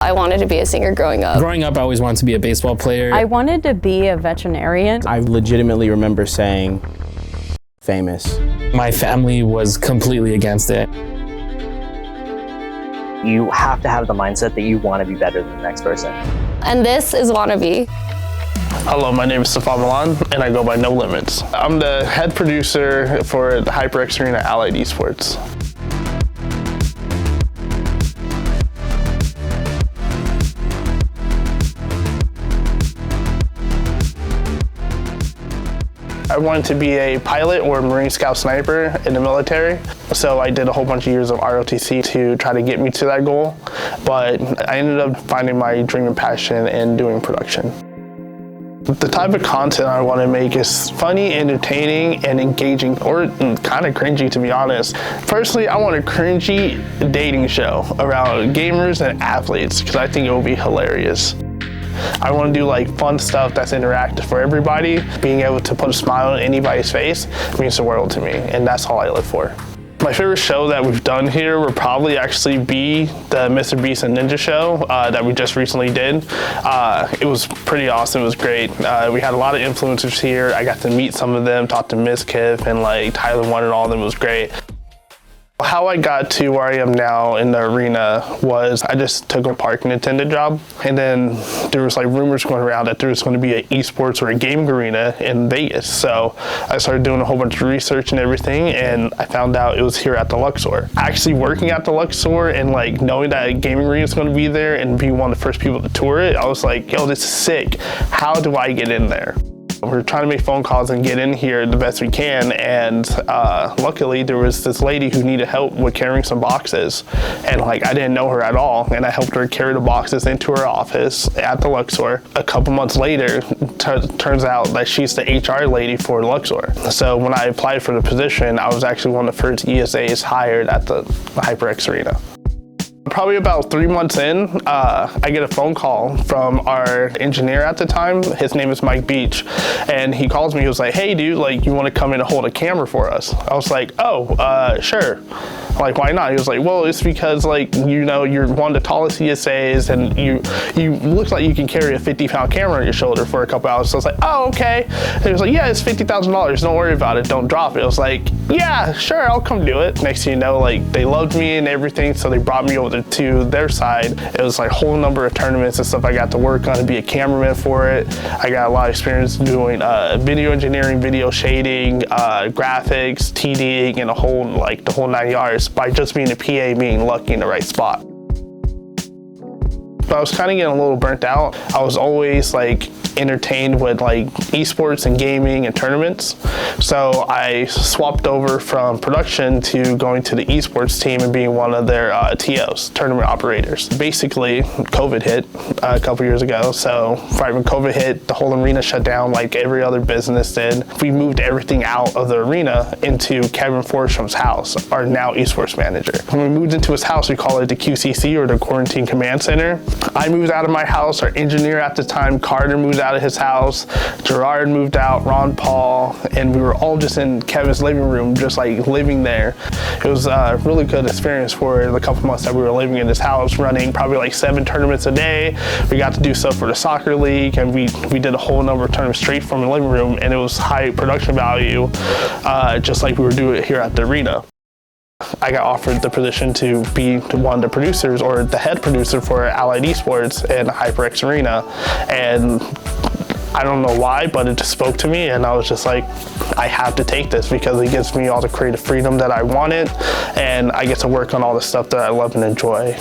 I wanted to be a singer growing up. Growing up, I always wanted to be a baseball player. I wanted to be a veterinarian. I legitimately remember saying, famous. My family was completely against it. You have to have the mindset that you want to be better than the next person. And this is Wannabe. Hello, my name is Stephon, and I go by No Limits. I'm the head producer for the HyperX Arena Allied Esports. I wanted to be a pilot or a Marine Scout sniper in the military, so I did a whole bunch of years of ROTC to try to get me to that goal, but I ended up finding my dream and passion in doing production. The type of content I want to make is funny, entertaining, and engaging, or kind of cringy, to be honest. Personally, I want a cringy dating show around gamers and athletes because I think it will be hilarious. I want to do like fun stuff that's interactive for everybody. Being able to put a smile on anybody's face means the world to me, and that's all I live for. My favorite show that we've done here would probably actually be the Mr. Beast and Ninja show that we just recently did. It was pretty awesome. It was great. We had a lot of influencers here. I got to meet some of them, talk to Miss Kiff and like Tyler One and all of them. It was great. How I got to where I am now in the arena was I just took a parking attendant job, and then there was like rumors going around that there was going to be an esports or a gaming arena in Vegas. So I started doing a whole bunch of research and everything, and I found out it was here at the Luxor. Actually working at the Luxor and like knowing that a gaming arena is going to be there and being one of the first people to tour it, I was like, yo, this is sick. How do I get in there? We're trying to make phone calls and get in here the best we can, and luckily there was this lady who needed help with carrying some boxes, and like I didn't know her at all, and I helped her carry the boxes into her office at the Luxor. A couple months later, turns out that she's the HR lady for Luxor. So when I applied for the position, I was actually one of the first ESAs hired at the HyperX Arena. Probably about 3 months in, I get a phone call from our engineer at the time. His name is Mike Beach, and he calls me. He was like, "Hey, dude, like, you want to come in and hold a camera for us?" I was like, "Oh, sure." Like, why not? He was like, "Well, it's because like, you know, you're one of the tallest ESAs, and you look like you can carry a 50-pound camera on your shoulder for a couple hours." So I was like, "Oh, okay." And he was like, "Yeah, it's $50,000. Don't worry about it. Don't drop it." I was like, "Yeah, sure, I'll come do it." Next thing you know, like, they loved me and everything, so they brought me over to their side. It was like a whole number of tournaments and stuff I got to work on and be a cameraman for it. I got a lot of experience doing video engineering, video shading, graphics, TDing, and the whole 9 yards by just being a PA, being lucky in the right spot. But I was kind of getting a little burnt out. I was always like entertained with like esports and gaming and tournaments. So I swapped over from production to going to the esports team and being one of their TOs, tournament operators. Basically, COVID hit a couple years ago. So right when COVID hit, the whole arena shut down like every other business did. We moved everything out of the arena into Kevin Forsham's house, our now esports manager. When we moved into his house, we call it the QCC, or the Quarantine Command Center. I moved out of my house. Our engineer at the time, Carter, moved out of his house. Gerard moved out, Ron Paul, and we were all just in Kevin's living room, just like living there. It was a really good experience for the couple months that we were living in this house, running probably like 7 tournaments a day. We got to do stuff for the soccer league, and we did a whole number of tournaments straight from the living room, and it was high production value, just like we were doing it here at the arena. I got offered the position to be one of the producers, or the head producer, for Allied Esports and HyperX Arena, and I don't know why, but it just spoke to me, and I was just like, I have to take this because it gives me all the creative freedom that I wanted, and I get to work on all the stuff that I love and enjoy.